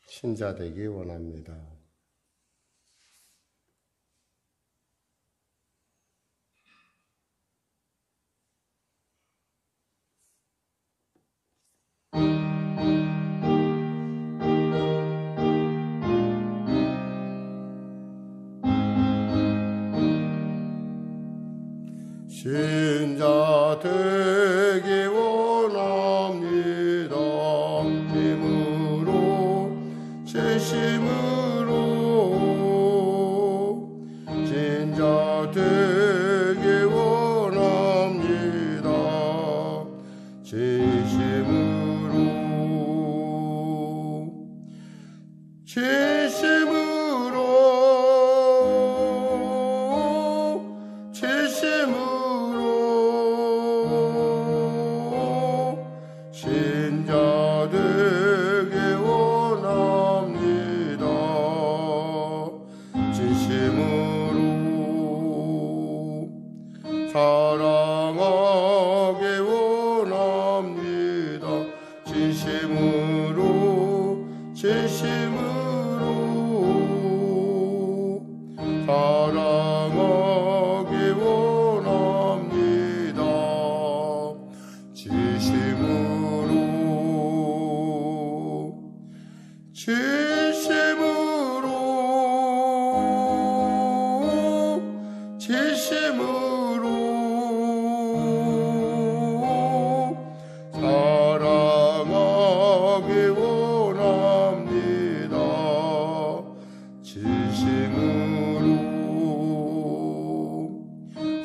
신자 되기 원합니다. 신자 되기 원합니다. 힘으로 진심으로 신자 되기 원합니다. 진심으로 신자 되기 원합니다. 진심으로 사랑하기 원합니다. 진심으로 사랑하기 원합니다. 진심으로 사랑하기 원합니다. 진심으로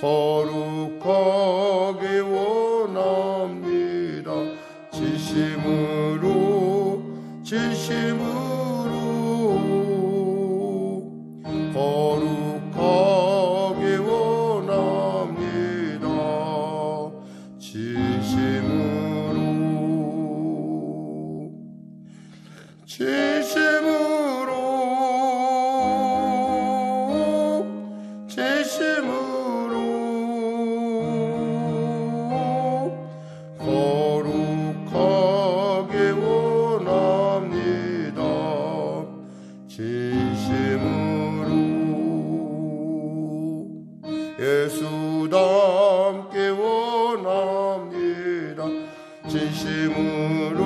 거룩하기 원합니다. 진심으로 거룩하기 원합니다. 진심으로 거룩하기 원합니다. 진심으로 예수 닮기 원합니다. 진심으로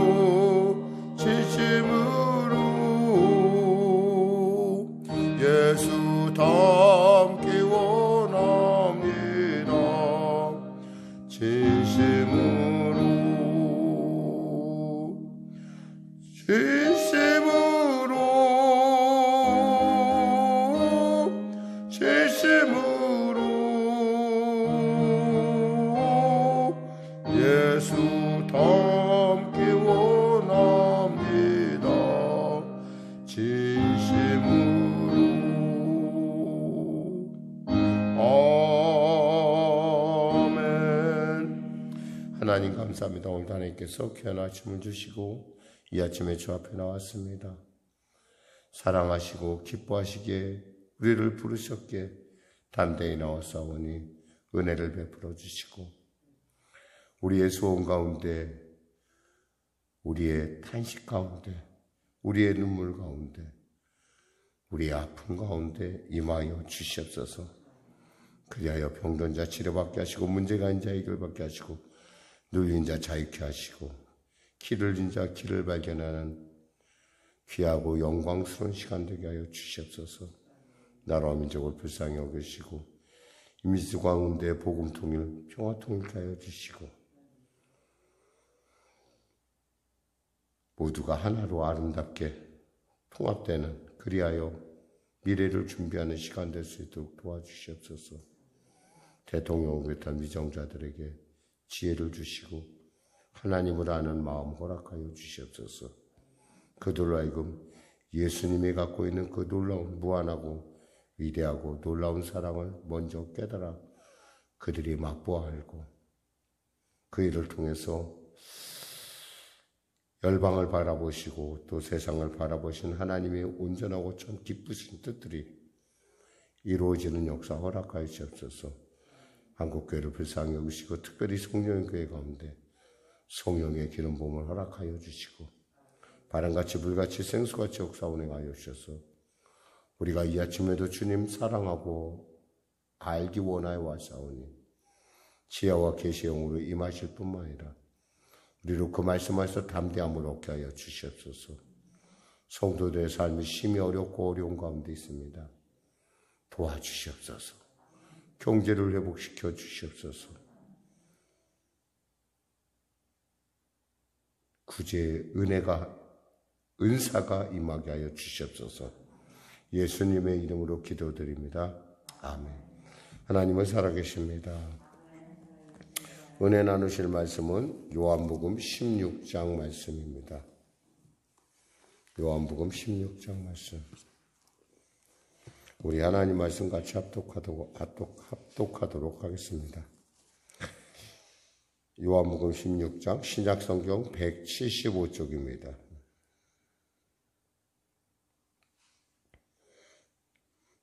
예수 닮기 원합니다. 진심으로 예수 닮기 원합니다. 진심으로 아멘. 하나님 감사합니다. 오늘도 하나님께서 귀한 아침을 주시고 이 아침에 주 앞에 나왔습니다. 사랑하시고 기뻐하시기에 우리를 부르셨기에 담대히 나와싸우니 은혜를 베풀어 주시고 우리의 소원 가운데, 우리의 탄식 가운데, 우리의 눈물 가운데, 우리의 아픔 가운데 임하여 주시옵소서. 그리하여 병든 자 치료받게 하시고 문제가 있는 자 해결받게 하시고 누인 자 자유케 하시고 길을 잃은 자 길을 발견하는 귀하고 영광스러운 시간 되게 하여 주시옵소서. 나라와 민족을 불쌍히 여기시고 임시주 가운데 복음 통일, 평화 통일케 하여 주시고 모두가 하나로 아름답게 통합되는 그리하여 미래를 준비하는 시간 될 수 있도록 도와주시옵소서. 대통령을 비롯한 위정자들에게 지혜를 주시고 하나님을 아는 마음 허락하여 주시옵소서. 그들로 하여금 예수님이 갖고 있는 그 놀라운 무한하고 위대하고 놀라운 사랑을 먼저 깨달아 그들이 맛보아 알고 그 일을 통해서 열방을 바라보시고 또 세상을 바라보신 하나님의 온전하고 참 기쁘신 뜻들이 이루어지는 역사 허락하여 주옵소서. 한국교회를 불쌍히 여기시고 특별히 송영교회 가운데 성령의 기름 부음을 허락하여 주시고 바람같이 불같이 생수같이 역사 운행하여 주셔서 우리가 이 아침에도 주님 사랑하고 알기 원하여 왔사오니 지혜와 계시의 영으로 임하실 뿐만 아니라 우리로 그 말씀에서 담대함을 얻게 하여 주시옵소서. 성도들의 삶이 심히 어렵고 어려운 가운데 있습니다. 도와주시옵소서. 경제를 회복시켜 주시옵소서. 구제의 은사가 임하게 하여 주시옵소서. 예수님의 이름으로 기도드립니다. 아멘. 하나님은 살아계십니다. 은혜 나누실 말씀은 요한복음 16장 말씀입니다. 요한복음 16장 말씀. 우리 하나님 말씀 같이 합독하도록 하겠습니다. 요한복음 16장 신약성경 175쪽입니다.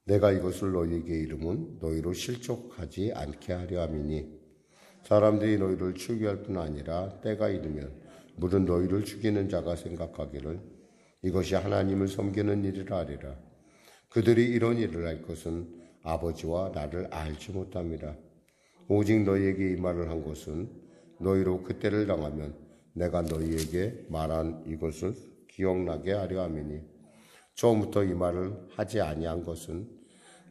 내가 이것을 너희에게 이름은 너희로 실족하지 않게 하려 함이니 사람들이 너희를 죽게 할 뿐 아니라 때가 이르면 물은 너희를 죽이는 자가 생각하기를 이것이 하나님을 섬기는 일이라 하리라. 그들이 이런 일을 할 것은 아버지와 나를 알지 못함이라. 오직 너희에게 이 말을 한 것은 너희로 그때를 당하면 내가 너희에게 말한 이것을 기억나게 하려 함이니 처음부터 이 말을 하지 아니한 것은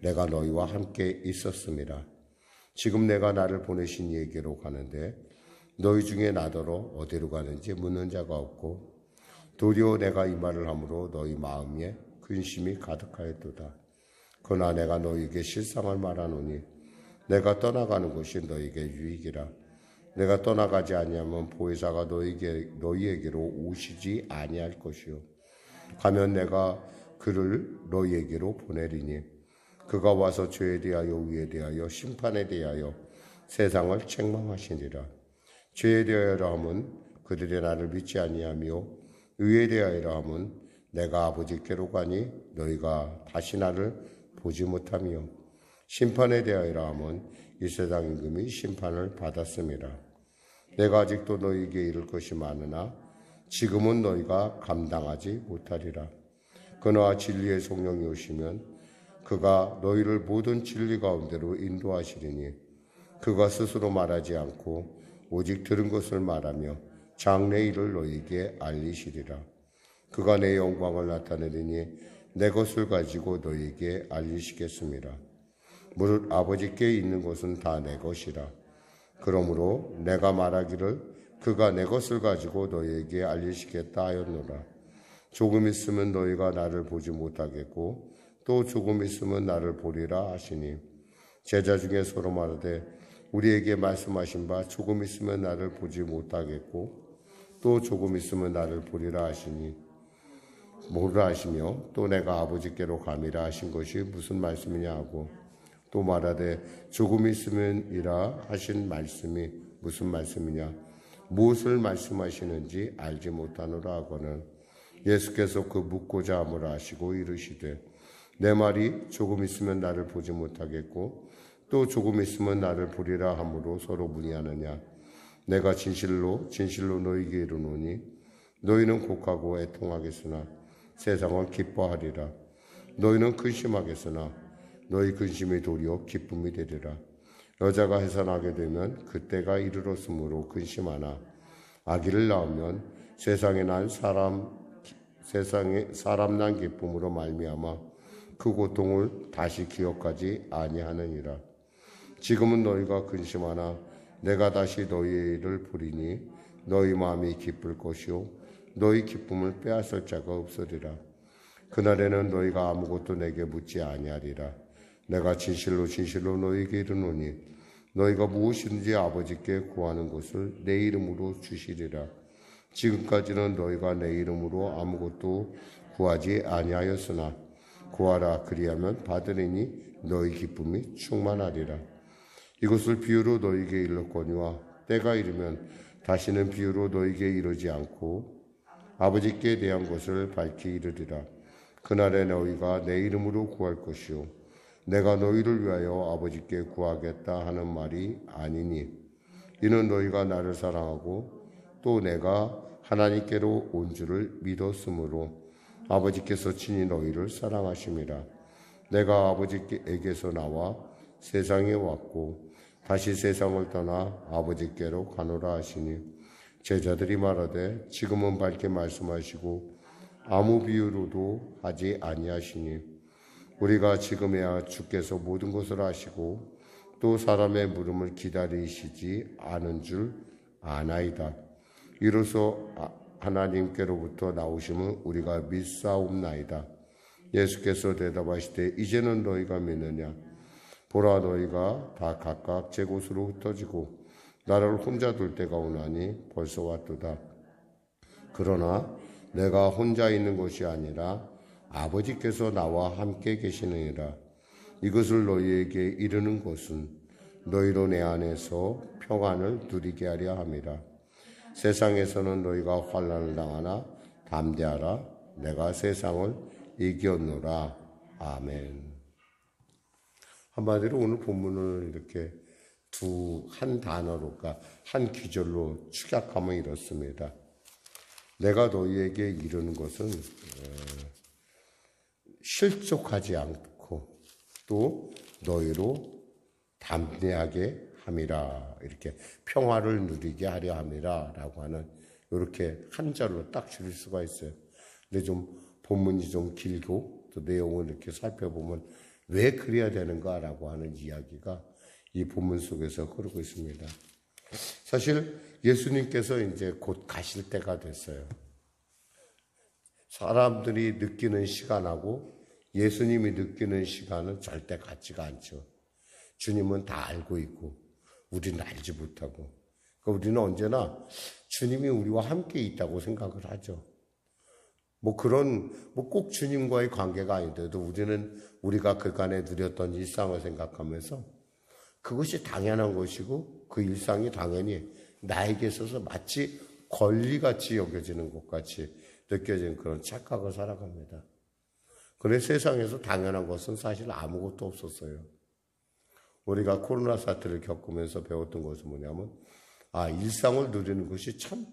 내가 너희와 함께 있었음이라. 지금 내가 나를 보내신 이에게로 가는데 너희 중에 나더러 어디로 가는지 묻는 자가 없고 도리어 내가 이 말을 함으로 너희 마음에 근심이 가득하였도다. 그러나 내가 너희에게 실상을 말하노니 내가 떠나가는 것이 너희에게 유익이라. 내가 떠나가지 아니하면 보혜사가 너희에게로 오시지 아니할 것이요 가면 내가 그를 너희에게로 보내리니 그가 와서 죄에 대하여 의에 대하여 심판에 대하여 세상을 책망하시니라. 죄에 대하여라 함은 그들이 나를 믿지 아니하며 의에 대하여라 함은 내가 아버지께로 가니 너희가 다시 나를 보지 못하며 심판에 대하여라 함은 이 세상 임금이 심판을 받았음이라. 내가 아직도 너희에게 이를 것이 많으나 지금은 너희가 감당하지 못하리라. 그러나 진리의 성령이 오시면 그가 너희를 모든 진리 가운데로 인도하시리니 그가 스스로 말하지 않고 오직 들은 것을 말하며 장래 일을 너희에게 알리시리라. 그가 내 영광을 나타내리니 내 것을 가지고 너희에게 알리시겠습니다. 무릇 아버지께 있는 것은 다 내 것이라. 그러므로 내가 말하기를 그가 내 것을 가지고 너희에게 알리시겠다 하였노라. 조금 있으면 너희가 나를 보지 못하겠고 또 조금 있으면 나를 보리라 하시니 제자 중에 서로 말하되 우리에게 말씀하신 바 조금 있으면 나를 보지 못하겠고 또 조금 있으면 나를 보리라 하시니 뭐라 하시며 또 내가 아버지께로 감이라 하신 것이 무슨 말씀이냐 하고 또 말하되 조금 있으면이라 하신 말씀이 무슨 말씀이냐 무엇을 말씀하시는지 알지 못하노라 하거늘 예수께서 그 묻고자 함을 아시고 이르시되 내 말이 조금 있으면 나를 보지 못하겠고 또 조금 있으면 나를 보리라 함으로 서로 문의하느냐. 내가 진실로 너희에게 이르노니 너희는 곡하고 애통하겠으나 세상은 기뻐하리라. 너희는 근심하겠으나 너희 근심이 도리어 기쁨이 되리라. 여자가 해산하게 되면 그때가 이르렀으므로 근심하나 아기를 낳으면 세상에 사람 난 기쁨으로 말미암아 그 고통을 다시 기억하지 아니하느니라. 지금은 너희가 근심하나 내가 다시 너희를 부리니 너희 마음이 기쁠 것이요 너희 기쁨을 빼앗을 자가 없으리라. 그날에는 너희가 아무것도 내게 묻지 아니하리라. 내가 진실로 너희에게 이르노니 너희가 무엇이든지 아버지께 구하는 것을 내 이름으로 주시리라. 지금까지는 너희가 내 이름으로 아무것도 구하지 아니하였으나 구하라 그리하면 받으리니 너희 기쁨이 충만하리라. 이것을 비유로 너희에게 일렀거니와 때가 이르면 다시는 비유로 너희에게 이르지 않고 아버지께 대한 것을 밝히 이르리라. 그날에 너희가 내 이름으로 구할 것이요 내가 너희를 위하여 아버지께 구하겠다 하는 말이 아니니 이는 너희가 나를 사랑하고 또 내가 하나님께로 온 줄을 믿었으므로 아버지께서 친히 너희를 사랑하심이라. 내가 아버지에게서 나와 세상에 왔고 다시 세상을 떠나 아버지께로 가노라 하시니 제자들이 말하되 지금은 밝게 말씀하시고 아무 비유로도 하지 아니하시니 우리가 지금에야 주께서 모든 것을 아시고 또 사람의 물음을 기다리시지 않은 줄 아나이다. 이로써 하나님께로부터 나오심은 우리가 믿사옵나이다. 예수께서 대답하시되 이제는 너희가 믿느냐? 보라, 너희가 다 각각 제 곳으로 흩어지고 나를 혼자 둘 때가 오나니 벌써 왔도다. 그러나 내가 혼자 있는 것이 아니라 아버지께서 나와 함께 계시느니라. 이것을 너희에게 이르는 것은 너희로 내 안에서 평안을 누리게 하려 함이라. 세상에서는 너희가 환난을 당하나 담대하라. 내가 세상을 이겼노라. 아멘. 한마디로 오늘 본문을 이렇게 한 단어로, 그러니까 한 귀절로 축약하면 이렇습니다. 내가 너희에게 이르는 것은 실족하지 않고 또 너희로 담대하게 함이라. 이렇게 평화를 누리게 하려 함이라 라고 하는 이렇게 한 절로 딱 줄일 수가 있어요. 근데 좀 본문이 좀 길고 또 내용을 이렇게 살펴보면 왜 그래야 되는가라고 하는 이야기가 이 본문 속에서 흐르고 있습니다. 사실 예수님께서 이제 곧 가실 때가 됐어요. 사람들이 느끼는 시간하고 예수님이 느끼는 시간은 절대 같지가 않죠. 주님은 다 알고 있고 우리는 알지 못하고, 그러니까 우리는 언제나 주님이 우리와 함께 있다고 생각을 하죠. 꼭 주님과의 관계가 아니더라도 우리는 우리가 그간에 누렸던 일상을 생각하면서 그것이 당연한 것이고 그 일상이 당연히 나에게 있어서 마치 권리같이 여겨지는 것 같이 느껴지는 그런 착각을 살아갑니다. 그래서 세상에서 당연한 것은 사실 아무것도 없었어요. 우리가 코로나 사태를 겪으면서 배웠던 것은 뭐냐면 일상을 누리는 것이 참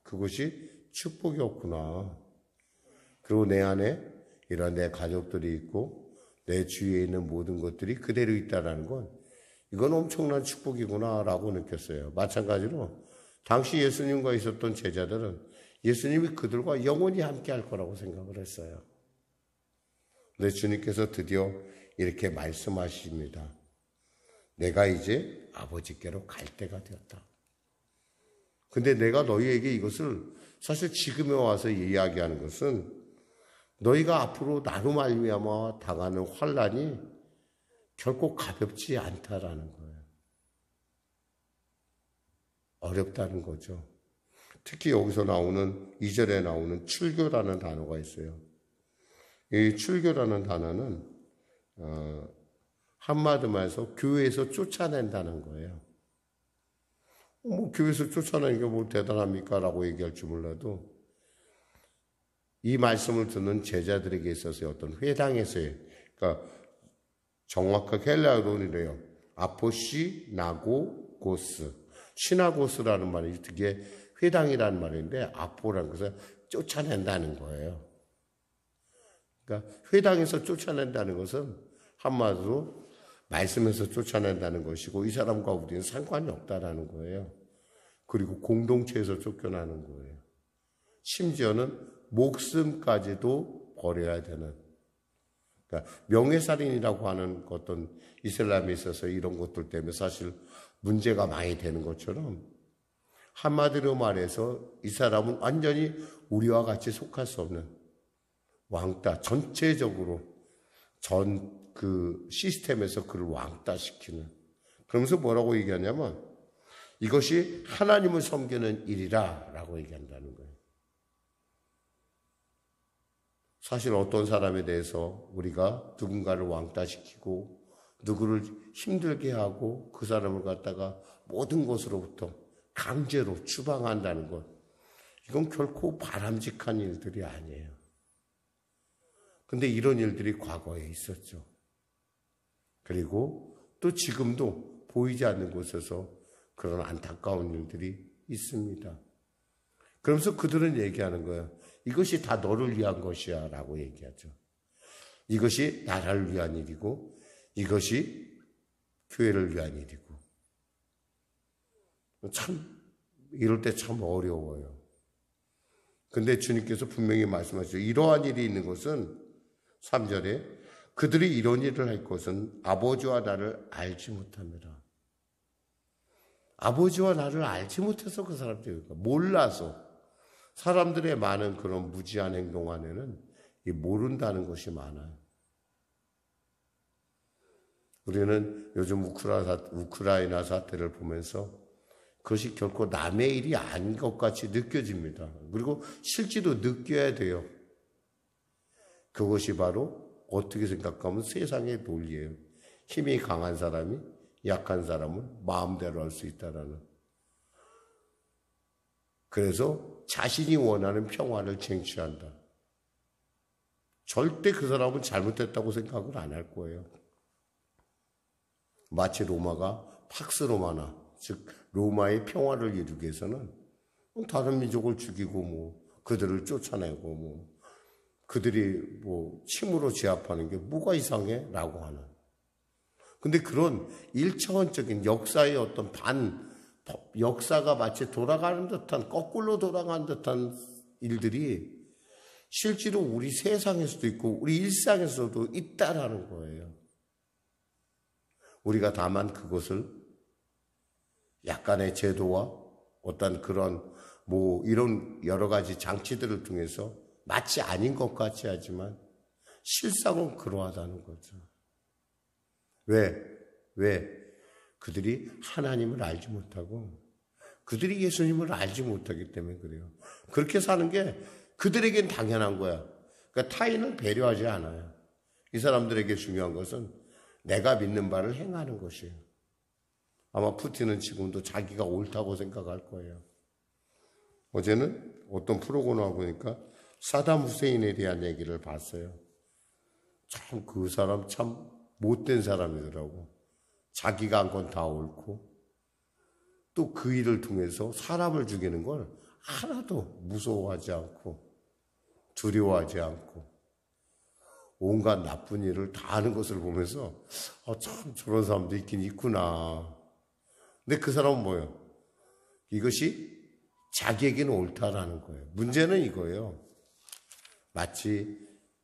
그것이 축복이었구나. 그리고 내 안에 이런 내 가족들이 있고 내 주위에 있는 모든 것들이 그대로 있다는 건 이건 엄청난 축복이구나라고 느꼈어요. 마찬가지로 당시 예수님과 있었던 제자들은 예수님이 그들과 영원히 함께 할 거라고 생각을 했어요. 근데 주님께서 드디어 이렇게 말씀하십니다. 내가 이제 아버지께로 갈 때가 되었다. 근데 내가 너희에게 이것을 사실 지금에 와서 이야기하는 것은 너희가 앞으로 나로 말미암아 당하는 환난이 결코 가볍지 않다라는 거예요. 어렵다는 거죠. 특히 여기서 나오는 2절에 나오는 출교라는 단어가 있어요. 이 출교라는 단어는 한마디 말해서 교회에서 쫓아낸다는 거예요. 교회에서 쫓아내는 게 뭐 대단합니까? 라고 얘기할지 몰라도 이 말씀을 듣는 제자들에게 있어서의 어떤 회당에서의, 그러니까 정확하게 헬라어로는 이래요. 아포시나고고스. 시나고스라는 말이 되게 회당이라는 말인데 아포라는 것은 쫓아낸다는 거예요. 그러니까 회당에서 쫓아낸다는 것은 한마디로 말씀에서 쫓아낸다는 것이고 이 사람과 우리는 상관이 없다라는 거예요. 그리고 공동체에서 쫓겨나는 거예요. 심지어는 목숨까지도 버려야 되는, 그러니까 명예살인이라고 하는 어떤 이슬람에 있어서 이런 것들 때문에 사실 문제가 많이 되는 것처럼 한마디로 말해서 이 사람은 완전히 우리와 같이 속할 수 없는 왕따, 전체적으로 전 그 시스템에서 그를 왕따시키는, 그러면서 뭐라고 얘기하냐면 이것이 하나님을 섬기는 일이라 라고 얘기한다는 거예요. 사실 어떤 사람에 대해서 우리가 누군가를 왕따시키고 누구를 힘들게 하고 그 사람을 갖다가 모든 것으로부터 강제로 추방한다는 것, 이건 결코 바람직한 일들이 아니에요. 근데 이런 일들이 과거에 있었죠. 그리고 또 지금도 보이지 않는 곳에서 그런 안타까운 일들이 있습니다. 그러면서 그들은 얘기하는 거예요. 이것이 다 너를 위한 것이야 라고 얘기하죠. 이것이 나라를 위한 일이고 이것이 교회를 위한 일이고. 참 이럴 때 참 어려워요. 근데 주님께서 분명히 말씀하시죠. 이러한 일이 있는 것은 3절에 그들이 이런 일을 할 것은 아버지와 나를 알지 못합니다. 아버지와 나를 알지 못해서 그 사람들이 몰라서 사람들의 많은 그런 무지한 행동 안에는 이 모른다는 것이 많아요. 우리는 요즘 우크라이나 사태를 보면서 그것이 결코 남의 일이 아닌 것 같이 느껴집니다. 그리고 실제로 느껴야 돼요. 그것이 바로 어떻게 생각하면 세상의 논리예요. 힘이 강한 사람이 약한 사람은 마음대로 할 수 있다라는. 그래서 자신이 원하는 평화를 쟁취한다. 절대 그 사람은 잘못했다고 생각을 안 할 거예요. 마치 로마가 팍스 로마나 즉 로마의 평화를 이루기 위해서는 다른 민족을 죽이고 뭐 그들을 쫓아내고 뭐 그들이 뭐 침으로 제압하는 게 뭐가 이상해? 라고 하는. 근데 그런 일차원적인 역사의 어떤 역사가 마치 돌아가는 듯한, 거꾸로 돌아가는 듯한 일들이 실제로 우리 세상에서도 있고 우리 일상에서도 있다라는 거예요. 우리가 다만 그것을 약간의 제도와 어떤 그런 뭐 이런 여러 가지 장치들을 통해서 마치 아닌 것 같이 하지만 실상은 그러하다는 거죠. 왜? 그들이 하나님을 알지 못하고 그들이 예수님을 알지 못하기 때문에 그래요. 그렇게 사는 게 그들에겐 당연한 거야. 그러니까 타인을 배려하지 않아요. 이 사람들에게 중요한 것은 내가 믿는 바를 행하는 것이에요. 아마 푸틴은 지금도 자기가 옳다고 생각할 거예요. 어제는 어떤 프로그램을 보니까 사담 후세인에 대한 얘기를 봤어요. 참 그 사람 참 못된 사람이더라고. 자기가 한 건 다 옳고 또 그 일을 통해서 사람을 죽이는 걸 하나도 무서워하지 않고 두려워하지 않고 온갖 나쁜 일을 다 하는 것을 보면서 참 저런 사람도 있긴 있구나. 근데 그 사람은 뭐예요? 이것이 자기에게는 옳다라는 거예요. 문제는 이거예요. 마치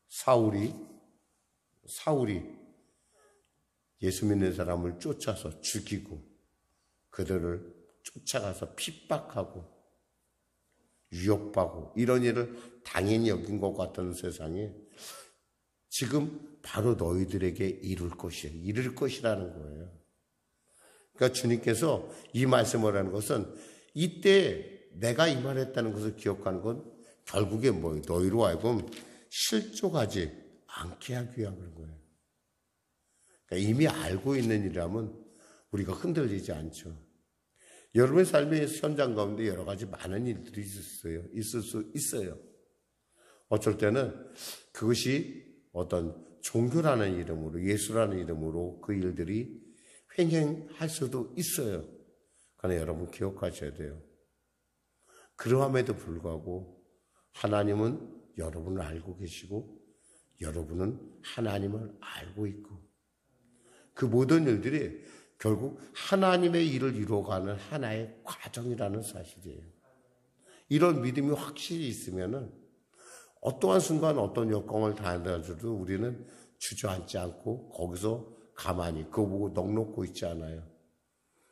사울이 예수 믿는 사람을 쫓아서 죽이고 그들을 쫓아가서 핍박하고 유혹하고 이런 일을 당연히 여긴 것 같은 세상에 지금 바로 너희들에게 이룰 것이라는 거예요. 그러니까 주님께서 이 말씀을 하는 것은 이때 내가 이 말했다는 것을 기억하는 건 결국에 뭐예요? 너희로 하여금 실족하지 않게 하기 위한 그런 거예요. 그러니까 이미 알고 있는 일이라면 우리가 흔들리지 않죠. 여러분의 삶의 현장 가운데 여러 가지 많은 일들이 있을 수 있어요. 어쩔 때는 그것이 어떤 종교라는 이름으로 예수라는 이름으로 그 일들이 횡행할 수도 있어요. 그러나 여러분 기억하셔야 돼요. 그러함에도 불구하고 하나님은 여러분을 알고 계시고 여러분은 하나님을 알고 있고 그 모든 일들이 결국 하나님의 일을 이루어가는 하나의 과정이라는 사실이에요. 이런 믿음이 확실히 있으면은 어떠한 순간 어떤 역경을 당한다도 우리는 주저앉지 않고 거기서 가만히 그거 보고 넋놓고 있지 않아요.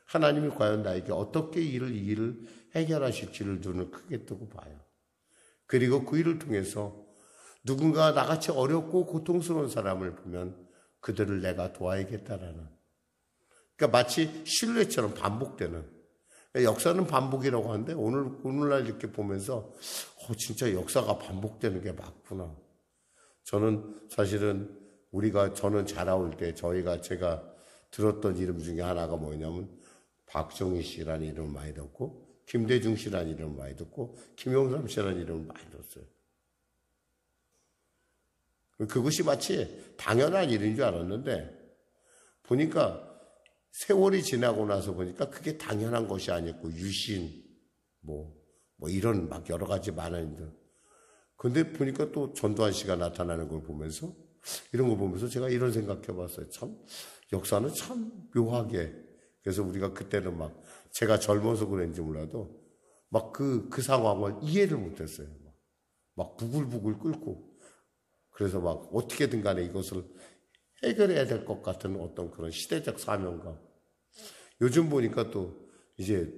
하나님이 과연 나에게 어떻게 이 일을 해결하실지를 눈을 크게 뜨고 봐요. 그리고 그 일을 통해서 누군가 나같이 어렵고 고통스러운 사람을 보면 그들을 내가 도와야겠다라는. 그러니까 마치 신뢰처럼 반복되는. 역사는 반복이라고 하는데 오늘날 이렇게 보면서 진짜 역사가 반복되는 게 맞구나. 저는 사실은 저는 자라올 때 제가 들었던 이름 중에 하나가 뭐냐면 박정희 씨라는 이름을 많이 듣고 김대중 씨라는 이름을 많이 듣고 김영삼 씨라는 이름을 많이 들었어요. 그것이 마치 당연한 일인 줄 알았는데 보니까 세월이 지나고 나서 보니까 그게 당연한 것이 아니었고 유신, 뭐 뭐 이런 막 여러 가지 많은데. 근데 보니까 또 전두환 씨가 나타나는 걸 보면서 이런 거 보면서 제가 이런 생각해 봤어요. 참 역사는 참 묘하게. 그래서 우리가 그때는 막 제가 젊어서 그런지 몰라도 막 그 상황을 이해를 못했어요. 막 부글부글 끓고. 그래서 막 어떻게든 간에 이것을 해결해야 될 것 같은 어떤 그런 시대적 사명감. 요즘 보니까 또 이제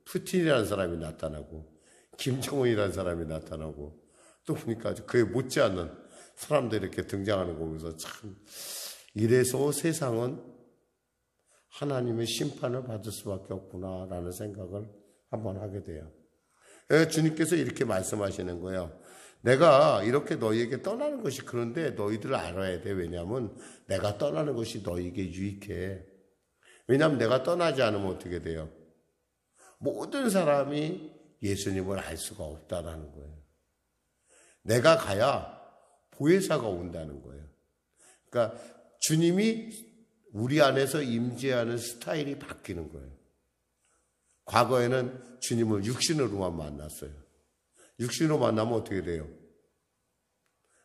푸틴이라는 사람이 나타나고 김정은이라는 사람이 나타나고 또 보니까 그에 못지않는 사람들이 이렇게 등장하는 거 보면서 참 이래서 세상은 하나님의 심판을 받을 수밖에 없구나라는 생각을 한번 하게 돼요. 주님께서 이렇게 말씀하시는 거예요. 내가 이렇게 너희에게 떠나는 것이 그런데 너희들 알아야 돼. 왜냐하면 내가 떠나는 것이 너희에게 유익해. 왜냐하면 내가 떠나지 않으면 어떻게 돼요? 모든 사람이 예수님을 알 수가 없다라는 거예요. 내가 가야 보혜사가 온다는 거예요. 그러니까 주님이 우리 안에서 임재하는 스타일이 바뀌는 거예요. 과거에는 주님을 육신으로만 만났어요. 육신으로 만나면 어떻게 돼요?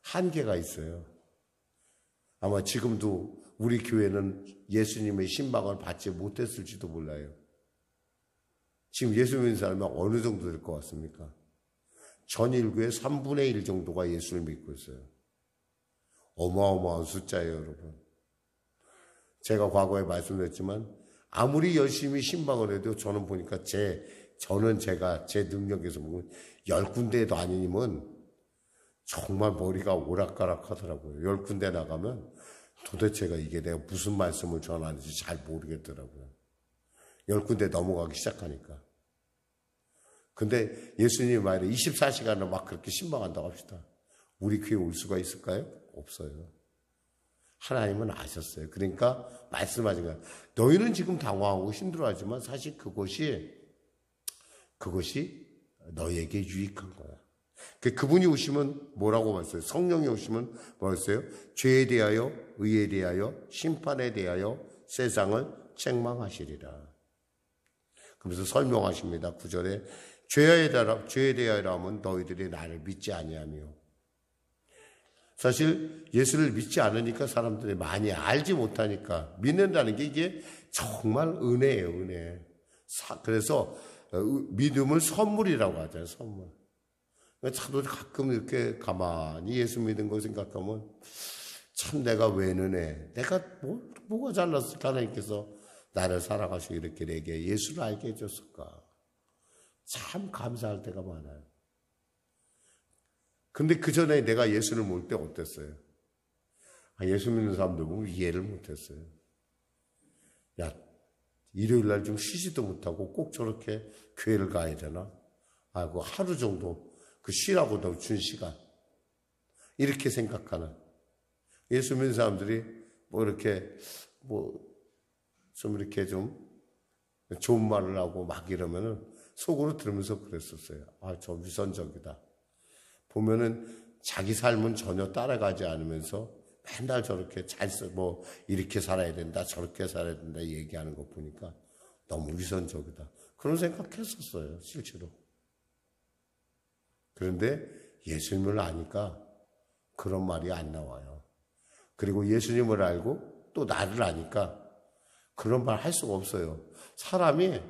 한계가 있어요. 아마 지금도 우리 교회는 예수님의 신방을 받지 못했을지도 몰라요. 지금 예수 믿는 사람이 어느 정도 될 것 같습니까? 전 인구의 3분의 1 정도가 예수를 믿고 있어요. 어마어마한 숫자예요, 여러분. 제가 과거에 말씀드렸지만 아무리 열심히 신방을 해도 저는 보니까 저는 제가 제 능력에서 보면 10군데도 아니면 정말 머리가 오락가락 하더라고요. 10군데 나가면 도대체가 이게 내가 무슨 말씀을 전하는지 잘 모르겠더라고요. 10군데 넘어가기 시작하니까. 근데 예수님이 말해 24시간을 막 그렇게 신방한다고 합시다. 우리 교회 올 수가 있을까요? 없어요. 하나님은 아셨어요. 그러니까 말씀하신 거예요. 너희는 지금 당황하고 힘들어하지만 사실 그것이 너희에게 유익한 거야. 그분이 오시면 뭐라고 말했어요? 성령이 오시면 뭐라고 했어요? 죄에 대하여, 의에 대하여, 심판에 대하여 세상을 책망하시리라. 그러면서 설명하십니다. 9절에 죄에 대하여 하면 너희들이 나를 믿지 아니하며. 사실 예수를 믿지 않으니까 사람들이 많이 알지 못하니까 믿는다는 게 이게 정말 은혜예요, 은혜. 그래서 믿음을 선물이라고 하잖아요, 선물. 저도 가끔 이렇게 가만히 예수 믿은 거 생각하면 참 내가 왜 은혜, 내가 뭐가 잘났을까 하나님께서 나를 사랑하시고 이렇게 내게 예수를 알게 해줬을까. 참 감사할 때가 많아요. 근데 그 전에 내가 예수를 모를 때 어땠어요? 예수 믿는 사람들 보면 이해를 못했어요. 야, 일요일 날 좀 쉬지도 못하고 꼭 저렇게 교회를 가야 되나? 그 하루 정도 쉬라고 너 준 시간. 이렇게 생각하는. 예수 믿는 사람들이 좀 이렇게 좀 좋은 말을 하고 막 이러면은 속으로 들으면서 그랬었어요. 저 위선적이다. 보면은 자기 삶은 전혀 따라가지 않으면서 맨날 저렇게 이렇게 살아야 된다, 저렇게 살아야 된다 얘기하는 거 보니까 너무 위선적이다. 그런 생각했었어요, 실제로. 그런데 예수님을 아니까 그런 말이 안 나와요. 그리고 예수님을 알고 또 나를 아니까 그런 말 할 수가 없어요. 사람이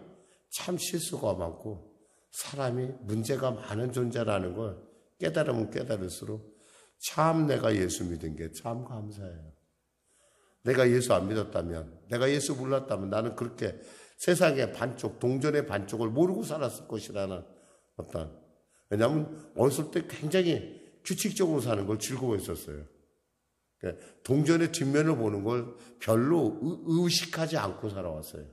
참 실수가 많고 사람이 문제가 많은 존재라는 걸 깨달으면 깨달을수록 참 내가 예수 믿은 게 참 감사해요. 내가 예수 안 믿었다면, 내가 예수 몰랐다면 나는 그렇게 세상의 반쪽, 동전의 반쪽을 모르고 살았을 것이라는 왜냐하면 어렸을 때 굉장히 규칙적으로 사는 걸 즐거워했었어요. 동전의 뒷면을 보는 걸 별로 의식하지 않고 살아왔어요.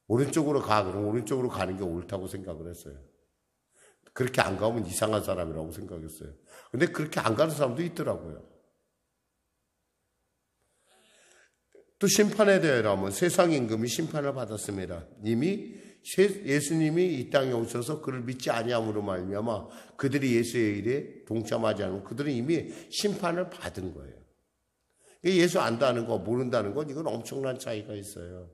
오른쪽으로 그럼 오른쪽으로 가는 게 옳다고 생각을 했어요. 그렇게 안 가면 이상한 사람이라고 생각했어요. 근데 그렇게 안 가는 사람도 있더라고요. 또 심판에 대하여라면 세상 임금이 심판을 받았습니다. 이미 예수님이 이 땅에 오셔서 그를 믿지 아니함으로 말미암아 그들이 예수의 일에 동참하지 않으면 그들은 이미 심판을 받은 거예요. 예수 안다는 거 모른다는 건 이건 엄청난 차이가 있어요.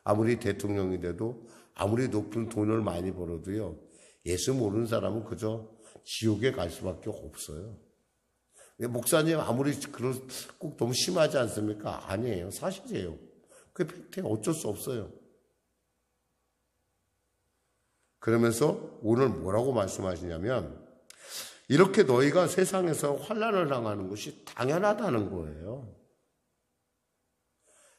아무리 대통령이 돼도 아무리 높은 돈을 많이 벌어도요, 예수 모르는 사람은 그저 지옥에 갈 수밖에 없어요. 목사님 아무리 꼭 너무 심하지 않습니까? 아니에요. 사실이에요. 그게 팩트예요. 어쩔 수 없어요. 그러면서 오늘 뭐라고 말씀하시냐면 이렇게 너희가 세상에서 환난을 당하는 것이 당연하다는 거예요.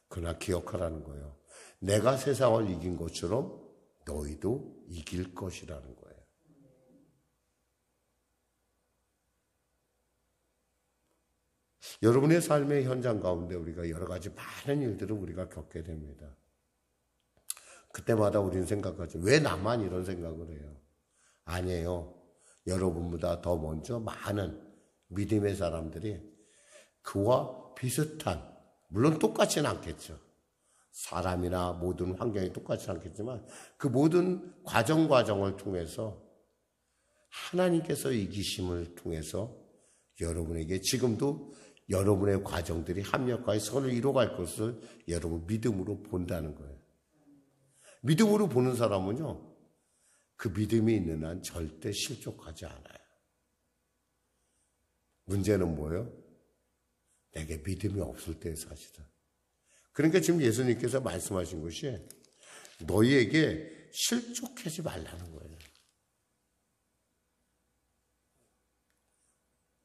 그러나 기억하라는 거예요. 내가 세상을 이긴 것처럼 너희도 이길 것이라는 거예요. 여러분의 삶의 현장 가운데 우리가 여러 가지 많은 일들을 우리가 겪게 됩니다. 그때마다 우리는 생각하죠. 왜 나만 이런 생각을 해요? 아니에요. 여러분보다 더 먼저 많은 믿음의 사람들이 그와 비슷한, 물론 똑같지는 않겠죠. 사람이나 모든 환경이 똑같지 않겠지만 그 모든 과정을 통해서 하나님께서 이기심을 통해서 여러분에게 지금도 여러분의 과정들이 합력하여 선을 이루어갈 것을 여러분 믿음으로 본다는 거예요. 믿음으로 보는 사람은요, 그 믿음이 있는 한 절대 실족하지 않아요. 문제는 뭐예요? 내게 믿음이 없을 때의 사실은. 그러니까 지금 예수님께서 말씀하신 것이 너희에게 실족하지 말라는 거예요.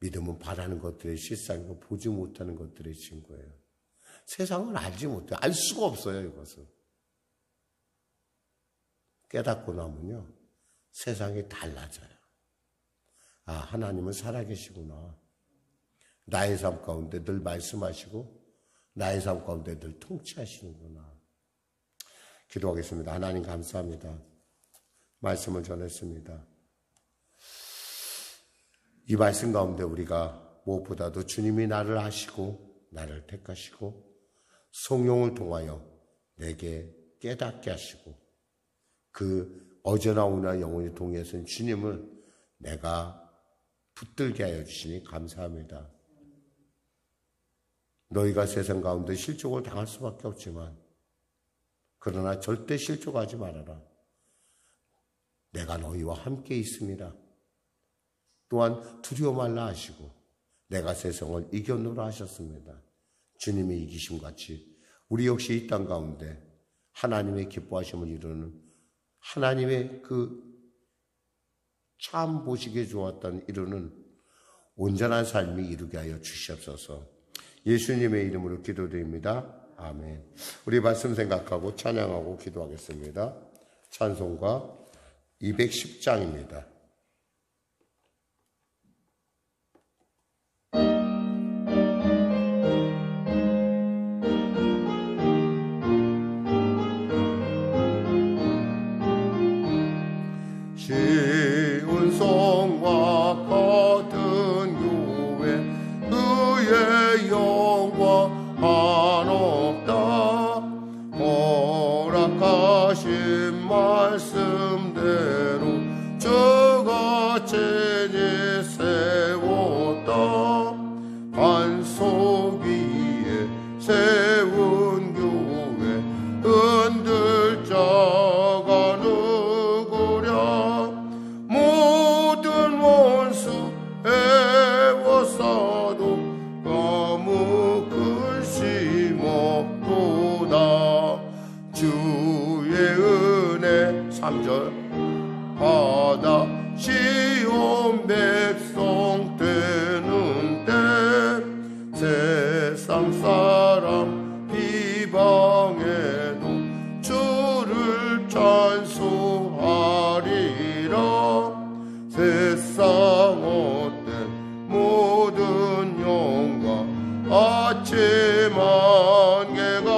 믿음은 바라는 것들의 실상이고 보지 못하는 것들의 증거예요. 세상은 알지 못해요. 알 수가 없어요, 이것은. 깨닫고 나면요, 세상이 달라져요. 아, 하나님은 살아계시구나. 나의 삶 가운데 늘 말씀하시고 나의 삶 가운데 늘 통치하시는구나. 기도하겠습니다. 하나님 감사합니다. 말씀을 전했습니다. 이 말씀 가운데 우리가 무엇보다도 주님이 나를 아시고 나를 택하시고 성령을 통하여 내게 깨닫게 하시고 그 어제나 오나 영원히 동의하신 주님을 내가 붙들게 하여 주시니 감사합니다. 너희가 세상 가운데 실족을 당할 수밖에 없지만 그러나 절대 실족하지 말아라. 내가 너희와 함께 있습니다. 또한 두려워 말라 하시고 내가 세상을 이겨노라 하셨습니다. 주님의 이기심같이 우리 역시 이 땅 가운데 하나님의 기뻐하심을 이루는 하나님의 그 참 보시기에 좋았던 이루는 온전한 삶이 이루게 하여 주시옵소서. 예수님의 이름으로 기도드립니다. 아멘. 우리 말씀 생각하고 찬양하고 기도하겠습니다. 찬송가 210장입니다. 쉬운 성과 거든 교회 그의 영광 한없다. 허락하신 말씀대로 저가 체제 세웠다. 반석 위에 세운 교회 흔들 자가 누구랴. 모든 원수 애워싸도 아무 근심 없도다. 주의 은혜 3절 받아 시온 백성 되는 때 세상 사람 비방해도 주를 찬송하리라. 세상 헛된 모든 영광 아침 안개가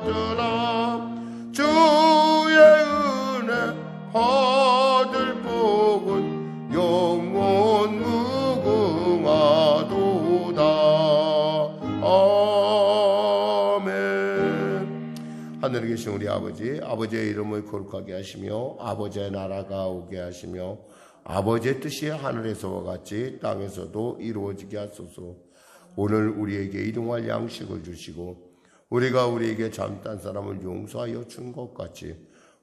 뜨나. 주의 은혜 받을 복은 영원 무궁하도다. 아멘. 하늘에 계신 우리 아버지, 아버지의 이름을 거룩하게 하시며 아버지의 나라가 오게 하시며 아버지의 뜻이 하늘에서와 같이 땅에서도 이루어지게 하소서. 오늘 우리에게 일용할 양식을 주시고 우리가 우리에게 잘못한 사람을 용서하여 준 것 같이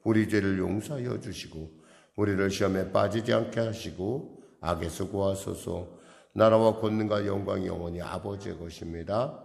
우리 죄를 용서하여 주시고 우리를 시험에 빠지지 않게 하시고 악에서 구하소서. 나라와 권능과 영광이 영원히 아버지의 것입니다.